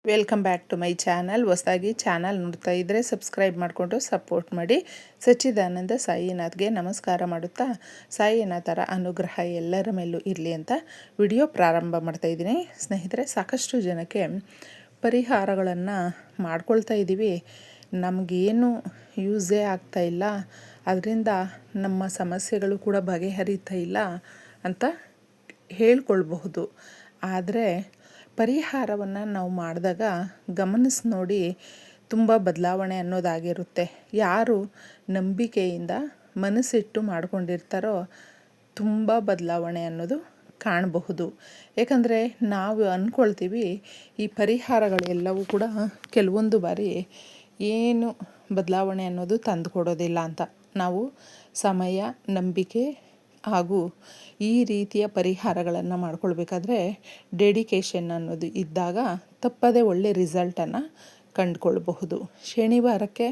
Welcome back to my channel. ಹೊಸದಾಗಿ channel ನೋಡ್ತಾ ಇದ್ದರೆ ಸಬ್ಸ್ಕ್ರೈಬ್ ಮಾಡಿಕೊಂಡು ಸಪೋರ್ಟ್ ಮಾಡಿ. ಸಚ್ಚಿದಾನಂದ ಸಾಯಿನಾಥ್ಗೆ ನಮಸ್ಕಾರ ಮಾಡುತ್ತಾ ಸಾಯಿನಾಥರ ಅನುಗ್ರಹ ಎಲ್ಲರ ಮೇಲೂ ಇರಲಿ ಅಂತ ವಿಡಿಯೋ ಪ್ರಾರಂಭ ಮಾಡ್ತಾ ಇದ್ದೀನಿ. ಸ್ನೇಹಿತರೆ, ಸಾಕಷ್ಟು ಜನಕ್ಕೆ ಪರಿಹಾರಗಳನ್ನು ಮಾಡ್ಕೊಳ್ತಾ ಇದ್ದೀವಿ, ನಮಗೇನು ಯೂಸೇ ಆಗ್ತಾ ಇಲ್ಲ, ಅದರಿಂದ ನಮ್ಮ ಸಮಸ್ಯೆಗಳು ಕೂಡ ಬಗೆಹರಿತಾ ಇಲ್ಲ ಅಂತ ಹೇಳ್ಕೊಳ್ಬಹುದು. ಆದರೆ ಪರಿಹಾರವನ್ನು ನಾವು ಮಾಡಿದಾಗ ಗಮನಿಸಿ ನೋಡಿ, ತುಂಬ ಬದಲಾವಣೆ ಅನ್ನೋದಾಗಿರುತ್ತೆ. ಯಾರು ನಂಬಿಕೆಯಿಂದ ಮನಸ್ಸಿಟ್ಟು ಮಾಡ್ಕೊಂಡಿರ್ತಾರೋ ತುಂಬ ಬದಲಾವಣೆ ಅನ್ನೋದು ಕಾಣಬಹುದು. ಏಕೆಂದರೆ ನಾವು ಅಂದ್ಕೊಳ್ತೀವಿ ಈ ಪರಿಹಾರಗಳೆಲ್ಲವೂ ಕೂಡ ಕೆಲವೊಂದು ಬಾರಿ ಏನು ಬದಲಾವಣೆ ಅನ್ನೋದು ತಂದು ಕೊಡೋದಿಲ್ಲ ಅಂತ. ನಾವು ಸಮಯ, ನಂಬಿಕೆ ಹಾಗೂ ಈ ರೀತಿಯ ಪರಿಹಾರಗಳನ್ನು ಮಾಡ್ಕೊಳ್ಬೇಕಾದ್ರೆ ಡೆಡಿಕೇಶನ್ ಅನ್ನೋದು ಇದ್ದಾಗ ತಪ್ಪದೇ ಒಳ್ಳೆ ರಿಸಲ್ಟನ್ನು ಕಂಡುಕೊಳ್ಬಹುದು. ಶನಿವಾರಕ್ಕೆ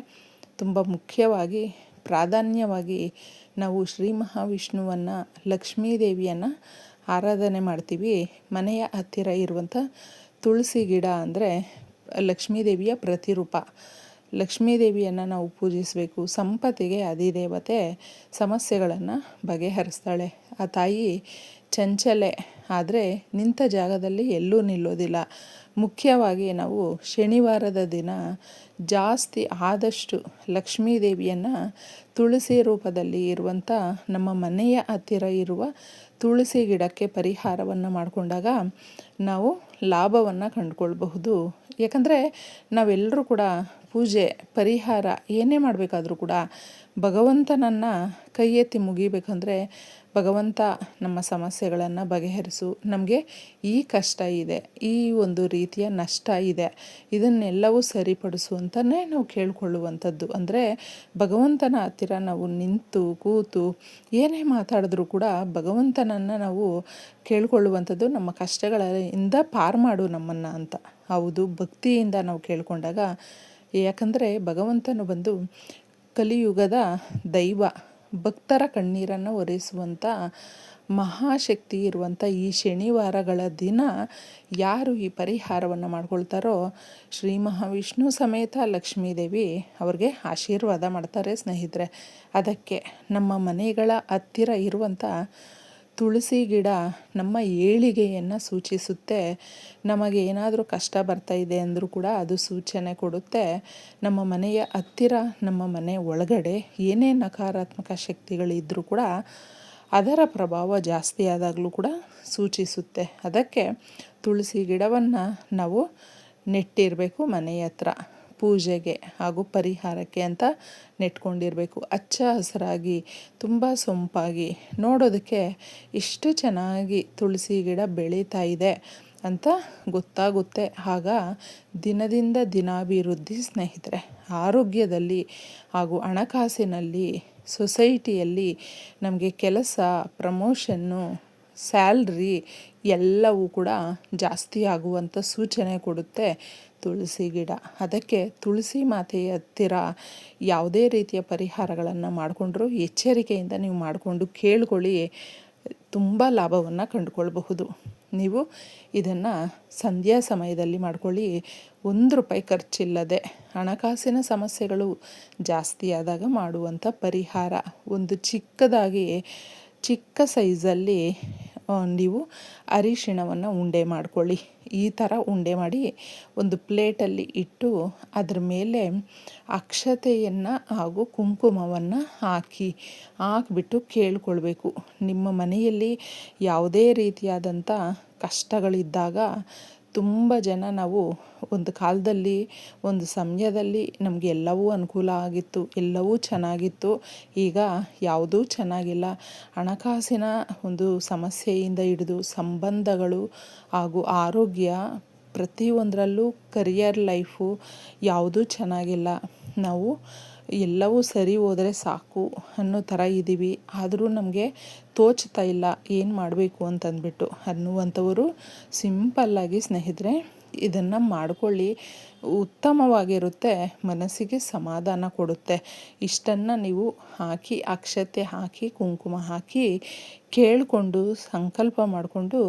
ತುಂಬ ಮುಖ್ಯವಾಗಿ ಪ್ರಾಧಾನ್ಯವಾಗಿ ನಾವು ಶ್ರೀ ಮಹಾವಿಷ್ಣುವನ್ನು, ಲಕ್ಷ್ಮೀದೇವಿಯನ್ನು ಆರಾಧನೆ ಮಾಡ್ತೀವಿ. ಮನೆಯ ಹತ್ತಿರ ಇರುವಂಥ ತುಳಸಿ ಗಿಡ ಅಂದರೆ ಲಕ್ಷ್ಮೀದೇವಿಯ ಪ್ರತಿರೂಪ. ಲಕ್ಷ್ಮೀದೇವಿಯನ್ನು ನಾವು ಪೂಜಿಸಬೇಕು. ಸಂಪತ್ತಿಗೆ ಅಧಿದೇವತೆ, ಸಮಸ್ಯೆಗಳನ್ನು ಬಗೆಹರಿಸ್ತಾಳೆ. ಆ ತಾಯಿ ಚಂಚಲೆ, ಆದರೆ ನಿಂತ ಜಾಗದಲ್ಲಿ ಎಲ್ಲೂ ನಿಲ್ಲೋದಿಲ್ಲ. ಮುಖ್ಯವಾಗಿ ನಾವು ಶನಿವಾರದ ದಿನ ಜಾಸ್ತಿ ಆದಷ್ಟು ಲಕ್ಷ್ಮೀದೇವಿಯನ್ನು ತುಳಸಿ ರೂಪದಲ್ಲಿ ಇರುವಂಥ ನಮ್ಮ ಮನೆಯ ಹತ್ತಿರ ಇರುವ ತುಳಸಿ ಗಿಡಕ್ಕೆ ಪರಿಹಾರವನ್ನು ಮಾಡಿಕೊಂಡಾಗ ನಾವು ಲಾಭವನ್ನು ಕಂಡುಕೊಳ್ಬಹುದು. ಯಾಕಂದರೆ ನಾವೆಲ್ಲರೂ ಕೂಡ ಪೂಜೆ, ಪರಿಹಾರ ಏನೇ ಮಾಡಬೇಕಾದ್ರೂ ಕೂಡ ಭಗವಂತನನ್ನು ಕೈ ಎತ್ತಿ ಮುಗಿಬೇಕಂದ್ರೆ, ಭಗವಂತ ನಮ್ಮ ಸಮಸ್ಯೆಗಳನ್ನು ಬಗೆಹರಿಸು, ನಮಗೆ ಈ ಕಷ್ಟ ಇದೆ, ಈ ಒಂದು ರೀತಿಯ ನಷ್ಟ ಇದೆ, ಇದನ್ನೆಲ್ಲವೂ ಸರಿಪಡಿಸು ಅಂತಲೇ ನಾವು ಕೇಳಿಕೊಳ್ಳುವಂಥದ್ದು. ಅಂದರೆ ಭಗವಂತನ ಹತ್ತಿರ ನಾವು ನಿಂತು ಕೂತು ಏನೇ ಮಾತಾಡಿದ್ರೂ ಕೂಡ ಭಗವಂತನನ್ನು ನಾವು ಕೇಳಿಕೊಳ್ಳುವಂಥದ್ದು, ನಮ್ಮ ಕಷ್ಟಗಳಿಂದ ಪಾರು ಮಾಡು ನಮ್ಮನ್ನು ಅಂತ. ಹೌದು, ಭಕ್ತಿಯಿಂದ ನಾವು ಕೇಳಿಕೊಂಡಾಗ. ಯಾಕಂದರೆ ಭಗವಂತನು ಬಂದು ಕಲಿಯುಗದ ದೈವ, ಭಕ್ತರ ಕಣ್ಣೀರನ್ನು ಒರೆಸುವಂಥ ಮಹಾಶಕ್ತಿ ಇರುವಂಥ ಈ ಶನಿವಾರಗಳ ದಿನ ಯಾರು ಈ ಪರಿಹಾರವನ್ನು ಮಾಡ್ಕೊಳ್ತಾರೋ ಶ್ರೀ ಮಹಾವಿಷ್ಣು ಸಮೇತ ಲಕ್ಷ್ಮೀದೇವಿ ಅವ್ರಿಗೆ ಆಶೀರ್ವಾದ ಮಾಡ್ತಾರೆ. ಸ್ನೇಹಿತರೆ, ಅದಕ್ಕೆ ನಮ್ಮ ಮನೆಗಳ ಹತ್ತಿರ ಇರುವಂಥ ತುಳಸಿ ಗಿಡ ನಮ್ಮ ಏಳಿಗೆಯನ್ನು ಸೂಚಿಸುತ್ತೆ. ನಮಗೆ ಏನಾದರೂ ಕಷ್ಟ ಬರ್ತಾ ಇದೆ ಅಂದರೂ ಕೂಡ ಅದು ಸೂಚನೆ ಕೊಡುತ್ತೆ. ನಮ್ಮ ಮನೆಯ ಹತ್ತಿರ, ನಮ್ಮ ಮನೆ ಒಳಗಡೆ ಏನೇ ನಕಾರಾತ್ಮಕ ಶಕ್ತಿಗಳಿದ್ದರೂ ಕೂಡ ಅದರ ಪ್ರಭಾವ ಜಾಸ್ತಿ ಆದಾಗಲೂ ಕೂಡ ಸೂಚಿಸುತ್ತೆ. ಅದಕ್ಕೆ ತುಳಸಿ ಗಿಡವನ್ನು ನಾವು ನೆಟ್ಟಿರಬೇಕು ಮನೆಯ ಹತ್ರ, ಪೂಜೆಗೆ ಹಾಗೂ ಪರಿಹಾರಕ್ಕೆ ಅಂತ ನೆಟ್ಕೊಂಡಿರಬೇಕು. ಹಚ್ಚ ಹಸಿರಾಗಿ, ತುಂಬ ಸೊಂಪಾಗಿ, ನೋಡೋದಕ್ಕೆ ಇಷ್ಟು ಚೆನ್ನಾಗಿ ತುಳಸಿ ಗಿಡ ಬೆಳೀತಾ ಇದೆ ಅಂತ ಗೊತ್ತಾಗುತ್ತೆ. ಆಗ ದಿನದಿಂದ ದಿನಾಭಿವೃದ್ಧಿ. ಸ್ನೇಹಿತರೆ, ಆರೋಗ್ಯದಲ್ಲಿ ಹಾಗೂ ಹಣಕಾಸಿನಲ್ಲಿ, ಸೊಸೈಟಿಯಲ್ಲಿ ನಮಗೆ ಕೆಲಸ, ಪ್ರಮೋಷನ್ನು, ಸ್ಯಾಲ್ರಿ ಎಲ್ಲವೂ ಕೂಡ ಜಾಸ್ತಿ ಆಗುವಂಥ ಸೂಚನೆ ಕೊಡುತ್ತೆ ತುಳಸಿ ಗಿಡ. ಅದಕ್ಕೆ ತುಳಸಿ ಮಾತೆಯ ಹತ್ತಿರ ಯಾವುದೇ ರೀತಿಯ ಪರಿಹಾರಗಳನ್ನು ಮಾಡಿಕೊಂಡ್ರೂ ಎಚ್ಚರಿಕೆಯಿಂದ ನೀವು ಮಾಡಿಕೊಂಡು ಕೇಳ್ಕೊಳ್ಳಿ, ತುಂಬ ಲಾಭವನ್ನು ಕಂಡುಕೊಳ್ಬಹುದು. ನೀವು ಇದನ್ನು ಸಂಧ್ಯಾ ಸಮಯದಲ್ಲಿ ಮಾಡ್ಕೊಳ್ಳಿ, ₹1 ಖರ್ಚಿಲ್ಲದೆ. ಹಣಕಾಸಿನ ಸಮಸ್ಯೆಗಳು ಜಾಸ್ತಿ ಆದಾಗ ಮಾಡುವಂಥ ಪರಿಹಾರ. ಒಂದು ಚಿಕ್ಕದಾಗಿ, ಚಿಕ್ಕ ಸೈಜಲ್ಲಿ ನೀವು ಅರಿಶಿಣವನ್ನು ಉಂಡೆ ಮಾಡ್ಕೊಳ್ಳಿ. ಈ ಥರ ಉಂಡೆ ಮಾಡಿ ಒಂದು ಪ್ಲೇಟಲ್ಲಿ ಇಟ್ಟು ಅದರ ಮೇಲೆ ಅಕ್ಷತೆಯನ್ನು ಹಾಗೂ ಕುಂಕುಮವನ್ನು ಹಾಕಿಬಿಟ್ಟು ಕೇಳ್ಕೊಳ್ಬೇಕು. ನಿಮ್ಮ ಮನೆಯಲ್ಲಿ ಯಾವುದೇ ರೀತಿಯಾದಂಥ ಕಷ್ಟಗಳಿದ್ದಾಗ, ತುಂಬ ಜನ ನಾವು ಒಂದು ಕಾಲದಲ್ಲಿ, ಒಂದು ಸಮಯದಲ್ಲಿ ನಮಗೆ ಎಲ್ಲವೂ ಅನುಕೂಲ ಆಗಿತ್ತು, ಎಲ್ಲವೂ ಚೆನ್ನಾಗಿತ್ತು. ಈಗ ಯಾವುದೂ ಚೆನ್ನಾಗಿಲ್ಲ. ಹಣಕಾಸಿನ ಒಂದು ಸಮಸ್ಯೆಯಿಂದ ಹಿಡಿದು ಸಂಬಂಧಗಳು ಹಾಗೂ ಆರೋಗ್ಯ, ಪ್ರತಿಯೊಂದರಲ್ಲೂ ಕರಿಯರ್ ಲೈಫು ಯಾವುದೂ ಚೆನ್ನಾಗಿಲ್ಲ. ನಾವು ಎಲ್ಲವೂ ಸರಿ ಹೋದರೆ ಸಾಕು ಅನ್ನೋ ಥರ ಇದ್ದೀವಿ. ಆದರೂ ನಮಗೆ ತೋಚ್ತಾ ಇಲ್ಲ ಏನು ಮಾಡಬೇಕು ಅಂತಂದ್ಬಿಟ್ಟು ಅನ್ನುವಂಥವರು ಸಿಂಪಲ್ಲಾಗಿ ಸ್ನೇಹಿತರೆ ಇದನ್ನು ಮಾಡಿಕೊಳ್ಳಿ, ಉತ್ತಮವಾಗಿರುತ್ತೆ, ಮನಸ್ಸಿಗೆ ಸಮಾಧಾನ ಕೊಡುತ್ತೆ. ಇಷ್ಟನ್ನು ನೀವು ಹಾಕಿ, ಅಕ್ಷತೆ ಹಾಕಿ, ಕುಂಕುಮ ಹಾಕಿ ಕೇಳಿಕೊಂಡು ಸಂಕಲ್ಪ ಮಾಡಿಕೊಂಡು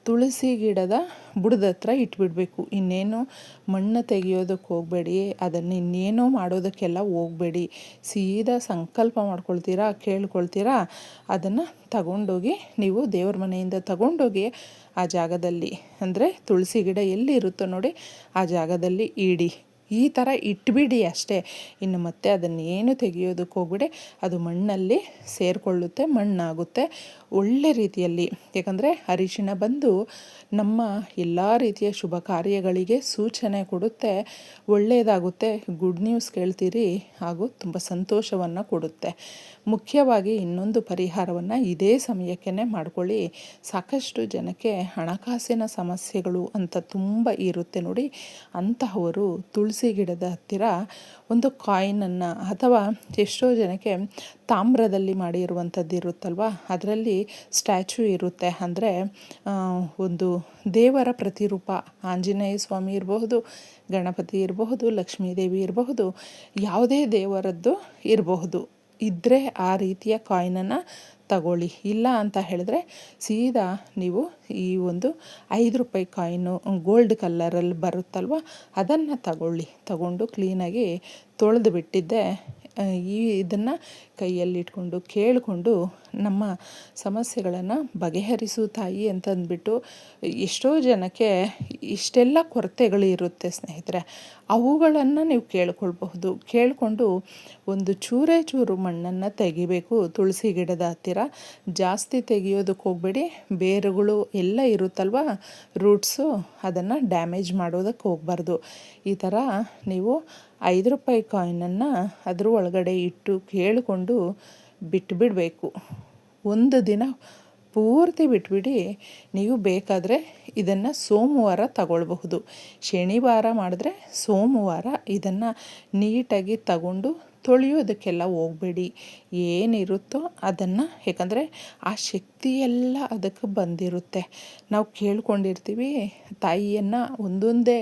ತುಳಸಿ ಗಿಡದ ಬುಡದ ಹತ್ರ ಇಟ್ಬಿಡಬೇಕು. ಇನ್ನೇನು ಮಣ್ಣು ತೆಗೆಯೋದಕ್ಕೆ ಹೋಗಬೇಡಿ, ಅದನ್ನು ಇನ್ನೇನೋ ಮಾಡೋದಕ್ಕೆಲ್ಲ ಹೋಗಬೇಡಿ. ಸೀದಾ ಸಂಕಲ್ಪ ಮಾಡ್ಕೊಳ್ತೀರಾ, ಕೇಳ್ಕೊಳ್ತೀರಾ, ಅದನ್ನು ತಗೊಂಡೋಗಿ ನೀವು ದೇವ್ರ ಮನೆಯಿಂದ ತಗೊಂಡೋಗಿ ಆ ಜಾಗದಲ್ಲಿ, ಅಂದರೆ ತುಳಸಿ ಗಿಡ ಎಲ್ಲಿ ಇರುತ್ತೋ ನೋಡಿ ಆ ಜಾಗದಲ್ಲಿ ಇಡಿ. ಈ ಥರ ಇಟ್ಬಿಡಿ ಅಷ್ಟೇ. ಇನ್ನು ಮತ್ತೆ ಅದನ್ನೇನು ತೆಗೆಯೋದಕ್ಕೆ ಹೋಗ್ಬಿಡಿ. ಅದು ಮಣ್ಣಲ್ಲಿ ಸೇರಿಕೊಳ್ಳುತ್ತೆ, ಮಣ್ಣಾಗುತ್ತೆ ಒಳ್ಳೆ ರೀತಿಯಲ್ಲಿ. ಯಾಕಂದರೆ ಅರಿಶಿಣ ಬಂದು ನಮ್ಮ ಎಲ್ಲ ರೀತಿಯ ಶುಭ ಕಾರ್ಯಗಳಿಗೆ ಸೂಚನೆ ಕೊಡುತ್ತೆ, ಒಳ್ಳೆಯದಾಗುತ್ತೆ, ಗುಡ್ ನ್ಯೂಸ್ ಕೇಳ್ತೀರಿ, ಹಾಗೂ ತುಂಬ ಸಂತೋಷವನ್ನು ಕೊಡುತ್ತೆ. ಮುಖ್ಯವಾಗಿ ಇನ್ನೊಂದು ಪರಿಹಾರವನ್ನು ಇದೇ ಸಮಯಕ್ಕೆ ಮಾಡ್ಕೊಳ್ಳಿ. ಸಾಕಷ್ಟು ಜನಕ್ಕೆ ಹಣಕಾಸಿನ ಸಮಸ್ಯೆಗಳು ಅಂತ ತುಂಬ ಇರುತ್ತೆ ನೋಡಿ. ಅಂತಹವರು ತುಳಸಿ ಗಿಡದ ಹತ್ತಿರ ಒಂದು ಕಾಯಿನನ್ನು, ಅಥವಾ ಎಷ್ಟೋ ಜನಕ್ಕೆ ತಾಮ್ರದಲ್ಲಿ ಮಾಡಿರುವಂಥದ್ದು ಇರುತ್ತಲ್ವ, ಅದರಲ್ಲಿ ಸ್ಟ್ಯಾಚ್ಯೂ ಇರುತ್ತೆ. ಅಂದರೆ ಒಂದು ದೇವರ ಪ್ರತಿರೂಪ, ಆಂಜನೇಯ ಸ್ವಾಮಿ ಇರಬಹುದು, ಗಣಪತಿ ಇರಬಹುದು, ಲಕ್ಷ್ಮೀದೇವಿ ಇರಬಹುದು, ಯಾವುದೇ ದೇವರದ್ದು ಇರಬಹುದು. ಇದ್ದರೆ ಆ ರೀತಿಯ ಕಾಯಿನನ್ನು ತಗೊಳ್ಳಿ. ಇಲ್ಲ ಅಂತ ಹೇಳಿದ್ರೆ ಸೀದಾ ನೀವು ಈ ಒಂದು 5 ರೂಪಾಯಿ ಕಾಯಿನು ಗೋಲ್ಡ್ ಕಲ್ಲರಲ್ಲಿ ಬರುತ್ತಲ್ವ, ಅದನ್ನು ತಗೊಂಡು ಕ್ಲೀನಾಗಿ ತೊಳೆದು ಬಿಟ್ಟಿದ್ದೆ ಇದನ್ನು ಕೈಯಲ್ಲಿಟ್ಕೊಂಡು ಕೇಳಿಕೊಂಡು ನಮ್ಮ ಸಮಸ್ಯೆಗಳನ್ನು ಬಗೆಹರಿಸು ತಾಯಿ ಅಂತಂದ್ಬಿಟ್ಟು, ಎಷ್ಟೋ ಜನಕ್ಕೆ ಇಷ್ಟೆಲ್ಲ ಕೊರತೆಗಳು ಇರುತ್ತೆ ಸ್ನೇಹಿತರೆ, ಅವುಗಳನ್ನು ನೀವು ಕೇಳ್ಕೊಳ್ಬಹುದು. ಕೇಳಿಕೊಂಡು ಒಂದು ಚೂರೇ ಚೂರು ಮಣ್ಣನ್ನು ತೆಗಿಬೇಕು ತುಳಸಿ ಗಿಡದ ಹತ್ತಿರ. ಜಾಸ್ತಿ ತೆಗಿಯೋದಕ್ಕೆ ಹೋಗಬೇಡಿ, ಬೇರುಗಳು ಎಲ್ಲ ಇರುತ್ತಲ್ವ, ರೂಟ್ಸು, ಅದನ್ನು ಡ್ಯಾಮೇಜ್ ಮಾಡೋದಕ್ಕೆ ಹೋಗಬಾರ್ದು. ಈ ಥರ ನೀವು 5 ರೂಪಾಯಿ ಕಾಯಿನನ್ನು ಅದ್ರ ಒಳಗಡೆ ಇಟ್ಟು ಕೇಳಿಕೊಂಡು ಬಿಟ್ಟುಬಿಡಬೇಕು. ಒಂದು ದಿನ ಪೂರ್ತಿ ಬಿಟ್ಬಿಡಿ. ನೀವು ಬೇಕಾದರೆ ಇದನ್ನು ಸೋಮವಾರ ತಗೊಳ್ಬಹುದು. ಶನಿವಾರ ಮಾಡಿದ್ರೆ ಸೋಮವಾರ ಇದನ್ನು ನೀಟಾಗಿ ತಗೊಂಡು ತೊಳೆಯೋದಕ್ಕೆಲ್ಲ ಹೋಗಬೇಡಿ. ಏನಿರುತ್ತೋ ಅದನ್ನು, ಯಾಕಂದರೆ ಆ ಶಕ್ತಿಯೆಲ್ಲ ಅದಕ್ಕೆ ಬಂದಿರುತ್ತೆ. ನಾವು ಕೇಳ್ಕೊಂಡಿರ್ತೀವಿ ತಾಯಿಯನ್ನು, ಒಂದೊಂದೇ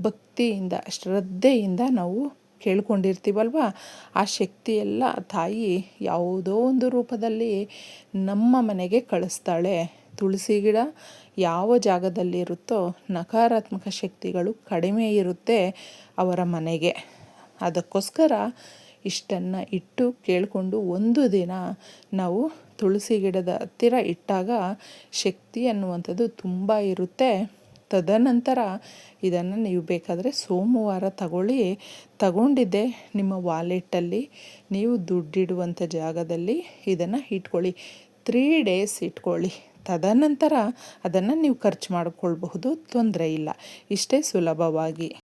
ಭಕ್ತಿಯಿಂದ ಶ್ರದ್ಧೆಯಿಂದ ನಾವು ಕೇಳ್ಕೊಂಡಿರ್ತೀವಲ್ವ, ಆ ಶಕ್ತಿಯೆಲ್ಲ ತಾಯಿ ಯಾವುದೋ ಒಂದು ರೂಪದಲ್ಲಿ ನಮ್ಮ ಮನೆಗೆ ಕಳಿಸ್ತಾಳೆ. ತುಳಸಿ ಗಿಡ ಯಾವ ಜಾಗದಲ್ಲಿರುತ್ತೋ ನಕಾರಾತ್ಮಕ ಶಕ್ತಿಗಳು ಕಡಿಮೆ ಇರುತ್ತೆ ಅವರ ಮನೆಗೆ. ಅದಕ್ಕೋಸ್ಕರ ಇಷ್ಟನ್ನು ಇಟ್ಟು ಕೇಳಿಕೊಂಡು ಒಂದು ದಿನ ನಾವು ತುಳಸಿ ಗಿಡದ ಹತ್ತಿರ ಇಟ್ಟಾಗ ಶಕ್ತಿ ಅನ್ನುವಂಥದ್ದು ತುಂಬ ಇರುತ್ತೆ. ತದನಂತರ ಇದನ್ನು ನೀವು ಬೇಕಾದರೆ ಸೋಮವಾರ ತಗೊಂಡಿದ್ದೆ ನಿಮ್ಮ ವಾಲೆಟಲ್ಲಿ ನೀವು ದುಡ್ಡಿಡುವಂಥ ಜಾಗದಲ್ಲಿ ಇದನ್ನು ಇಟ್ಕೊಳ್ಳಿ. 3 ಡೇಸ್ ಇಟ್ಕೊಳ್ಳಿ. ತದನಂತರ ಅದನ್ನು ನೀವು ಖರ್ಚು ಮಾಡಿಕೊಳ್ಬಹುದು, ತೊಂದರೆ ಇಲ್ಲ. ಇಷ್ಟೇ ಸುಲಭವಾಗಿ.